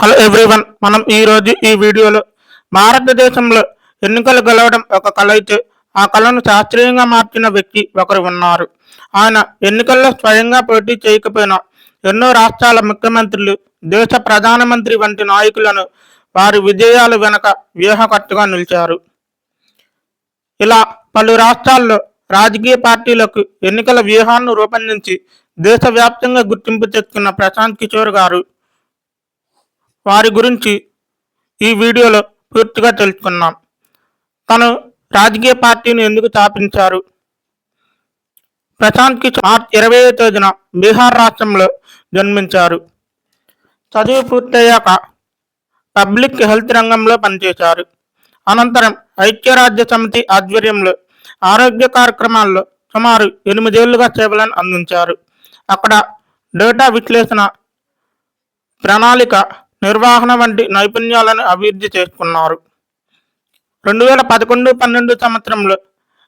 Hello everyone, మనం ఈరోజు ఈ వీడియోలో భారతదేశంలో ఎన్నికలు గెలవడం ఒక కళ అయితే ఆ కళను శాస్త్రీయంగా మార్చిన వ్యక్తి ఒకరు ఉన్నారు. ఆయన ఎన్నికల్లో స్వయంగా పోటీ చేయకపోయినా ఎన్నో రాష్ట్రాల ముఖ్యమంత్రులు, దేశ ప్రధానమంత్రి వంటి నాయకులను వారి విజయాల వెనక వ్యూహకర్తగా నిలిచారు. ఇలా పలు రాష్ట్రాల్లో రాజకీయ పార్టీలకు ఎన్నికల వ్యూహాన్ని రూపొందించి దేశవ్యాప్తంగా గుర్తింపు తెచ్చుకున్న ప్రశాంత్ కిషోర్ గారు వారి గురించి ఈ వీడియోలో పూర్తిగా తెలుసుకున్నాం. తను రాజకీయ పార్టీని ఎందుకు స్థాపించారు? ప్రశాంత్ కిషోర్ మార్చి 20వ తేదీన బీహార్ రాష్ట్రంలో జన్మించారు. చదువు పూర్తయ్యాక పబ్లిక్ హెల్త్ రంగంలో పనిచేశారు. అనంతరం ఐక్యరాజ్య సమితి ఆధ్వర్యంలో ఆరోగ్య కార్యక్రమాల్లో సుమారు 8 ఏళ్లుగా సేవలను అందించారు. అక్కడ డేటా విశ్లేషణ, ప్రణాళిక నిర్వహణ వంటి నైపుణ్యాలను అభివృద్ధి చేసుకున్నారు. 2011-12 సంవత్సరంలో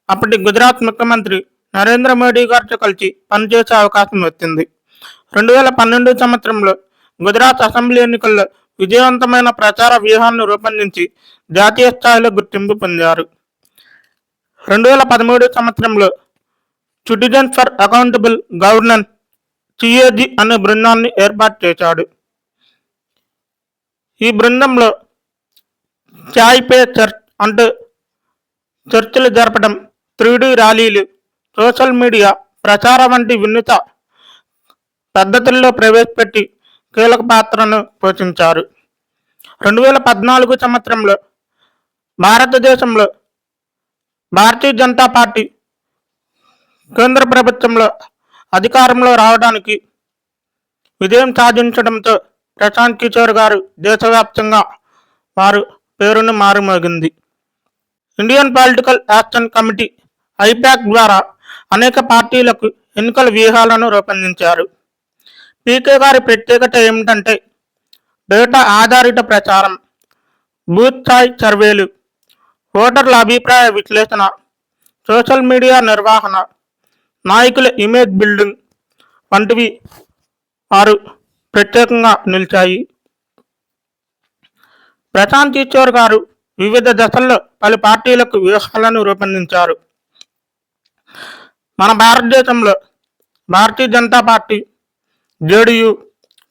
అప్పటి గుజరాత్ ముఖ్యమంత్రి నరేంద్ర మోడీ గారితో కలిసి పనిచేసే అవకాశం వచ్చింది. 2012 సంవత్సరంలో గుజరాత్ అసెంబ్లీ ఎన్నికల్లో విజయవంతమైన ప్రచార వ్యూహాన్ని రూపొందించి జాతీయ స్థాయిలో గుర్తింపు పొందారు. 2013 సంవత్సరంలో citizens for accountable governance (CAG) అనే బృందాన్ని ఏర్పాటు చేశాడు. ఈ బృందంలో చాయ్ పే చర్చ్ అంటే చర్చలు జరపడం, 3D ర్యాలీలు, సోషల్ మీడియా ప్రచారం వంటి వినూత్న పద్ధతుల్లో ప్రవేశపెట్టి కీలక పాత్రను పోషించారు. 2014 సంవత్సరంలో భారతదేశంలో భారతీయ జనతా పార్టీ కేంద్ర ప్రభుత్వంలో అధికారంలో రావడానికి విజయం సాధించడంతో ప్రశాంత్ కిషోర్ గారు దేశవ్యాప్తంగా వారు పేరును మారుమోగింది. Indian political action committee (IPAC) ద్వారా అనేక పార్టీలకు ఎన్నికల వ్యూహాలను రూపొందించారు. పీకే గారి ప్రత్యేకత ఏమిటంటే డేటా ఆధారిత ప్రచారం, బూత్ స్థాయి సర్వేలు, ఓటర్ల అభిప్రాయ విశ్లేషణ, సోషల్ మీడియా నిర్వహణ, నాయకుల ఇమేజ్ బిల్డింగ్ వంటివి వారు ప్రత్యేకంగా నిలిచాయి. ప్రశాంత్ కిషోర్ గారు వివిధ దశల్లో పలు పార్టీలకు వ్యూహాలను రూపొందించారు. మన భారతదేశంలో Bharatiya Janata party, JDU,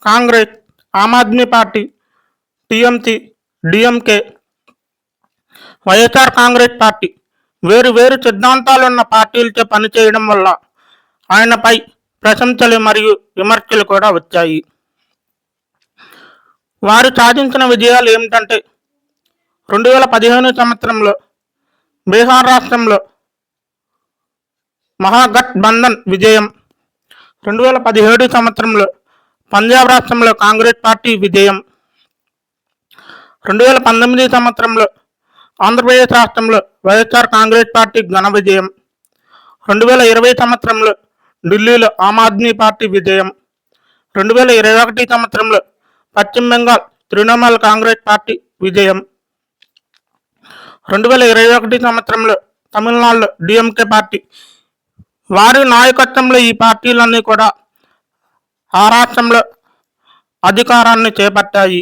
Congress, Aam Aadmi party, TMC, DMK, YSR Congress party వేరు వేరు సిద్ధాంతాలున్న పార్టీలతో పనిచేయడం వల్ల ఆయనపై ప్రశంసలు మరియు విమర్శలు కూడా వచ్చాయి. వారు సాధించిన విజయాలు ఏమిటంటే 2015 సంవత్సరంలో బీహార్ రాష్ట్రంలో మహాగఠబంధన్ విజయం, 2017 సంవత్సరంలో పంజాబ్ రాష్ట్రంలో కాంగ్రెస్ పార్టీ విజయం, 2019 సంవత్సరంలో ఆంధ్రప్రదేశ్ రాష్ట్రంలో వైఎస్ఆర్ కాంగ్రెస్ పార్టీ ఘన విజయం, 2020 సంవత్సరంలో ఢిల్లీలో ఆమ్ ఆద్మీ పార్టీ విజయం, 2021 సంవత్సరంలో పశ్చిమ బెంగాల్ తృణమూల్ కాంగ్రెస్ పార్టీ విజయం, 2021 సంవత్సరంలో తమిళనాడులో డిఎంకే పార్టీ. వారి నాయకత్వంలో ఈ పార్టీలన్నీ కూడా ఆ రాష్ట్రంలో అధికారాన్ని చేపట్టాయి.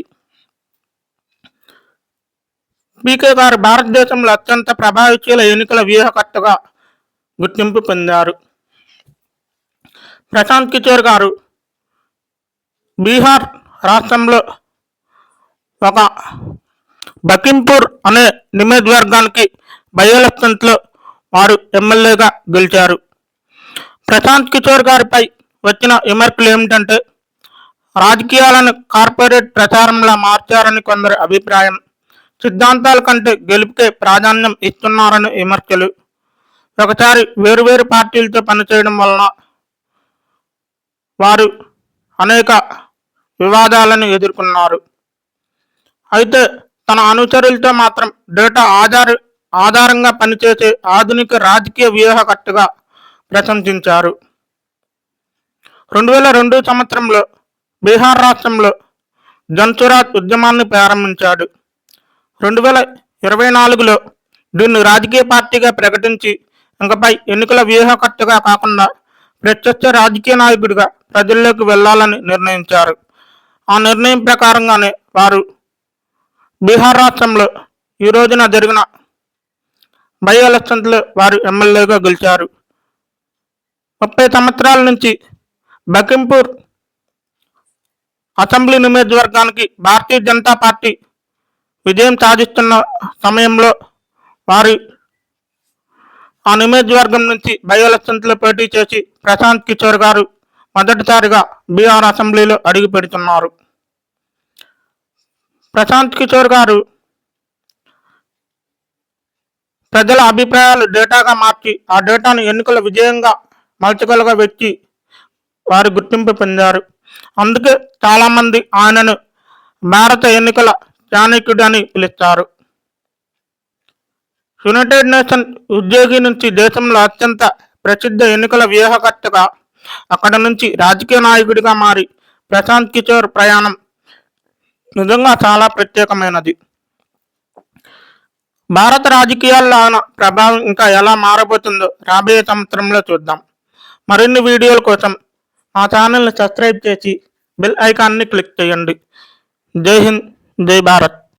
పీకే గారు భారతదేశంలో అత్యంత ప్రభావశీల ఎన్నికల వ్యూహకర్తగా గుర్తింపు పొందారు. ప్రశాంత్ కిషోర్ గారు బీహార్ రాష్ట్రంలో ఒక బకింపూర్ అనే నియోజకవర్గానికి బై ఎలక్షన్స్లో వారు ఎమ్మెల్యేగా గెలిచారు. ప్రశాంత్ కిషోర్ గారిపై వచ్చిన విమర్శలు ఏమిటంటే రాజకీయాలను కార్పొరేట్ ప్రచారంలా మార్చారని కొందరి అభిప్రాయం, సిద్ధాంతాల కంటే గెలుపుకే ప్రాధాన్యం ఇస్తున్నారని విమర్శలు, ఒకసారి వేరువేరు పార్టీలతో పనిచేయడం వలన వారు అనేక వివాదాలను ఎదుర్కొన్నారు. అయితే తన అనుచరులతో మాత్రం డేటా ఆధారంగా పనిచేసే ఆధునిక రాజకీయ వ్యూహకర్తగా ప్రశంసించారు. 2002 సంవత్సరంలో బీహార్ రాష్ట్రంలో జన్సురాజ్ ఉద్యమాన్ని ప్రారంభించాడు. 2024లో దీన్ని రాజకీయ పార్టీగా ప్రకటించి ఇంకపై ఎన్నికల వ్యూహకర్తగా కాకుండా ప్రత్యక్ష రాజకీయ నాయకుడిగా ప్రజల్లోకి వెళ్లాలని నిర్ణయించారు. ఆ నిర్ణయం ప్రకారంగానే వారు బీహార్ రాష్ట్రంలో ఈ రోజున జరిగిన బై ఎలక్షన్స్లో వారు ఎమ్మెల్యేగా గెలిచారు. 30 సంవత్సరాల నుంచి బకింపూర్ అసెంబ్లీ నియోజకవర్గానికి భారతీయ జనతా పార్టీ విజయం సాధిస్తున్న సమయంలో వారి ఆ నియోజకవర్గం నుంచి బై ఎలక్షన్స్లో పోటీ చేసి ప్రశాంత్ కిషోర్ గారు మొదటిసారిగా బీహార్ అసెంబ్లీలో అడుగు పెడుతున్నారు. ప్రశాంత్ కిషోర్ గారు ప్రజల అభిప్రాయాలు డేటాగా మార్చి ఆ డేటాను ఎన్నికల విజయంగా మలచగలిగే వ్యక్తి వారు గుర్తింపు పొందారు. అందుకే చాలామంది ఆయనను భారత ఎన్నికల చాణక్యుడు అని పిలుస్తారు. యునైటెడ్ నేషన్ ఉద్యోగి నుంచి దేశంలో అత్యంత ప్రసిద్ధ ఎన్నికల వ్యూహకర్తగా, అక్కడ నుంచి రాజకీయ నాయకుడిగా మారి ప్రశాంత్ కిషోర్ ప్రయాణం నిజంగా చాలా ప్రత్యేకమైనది. భారత రాజకీయాల్లో ఆయన ప్రభావం ఇంకా ఎలా మారబోతుందో రాబోయే సంవత్సరంలో చూద్దాం. మరిన్ని వీడియోల కోసం మా ఛానల్ని సబ్స్క్రైబ్ చేసి బెల్ ఐకాన్ని క్లిక్ చేయండి. జై హింద్, జై భారత్.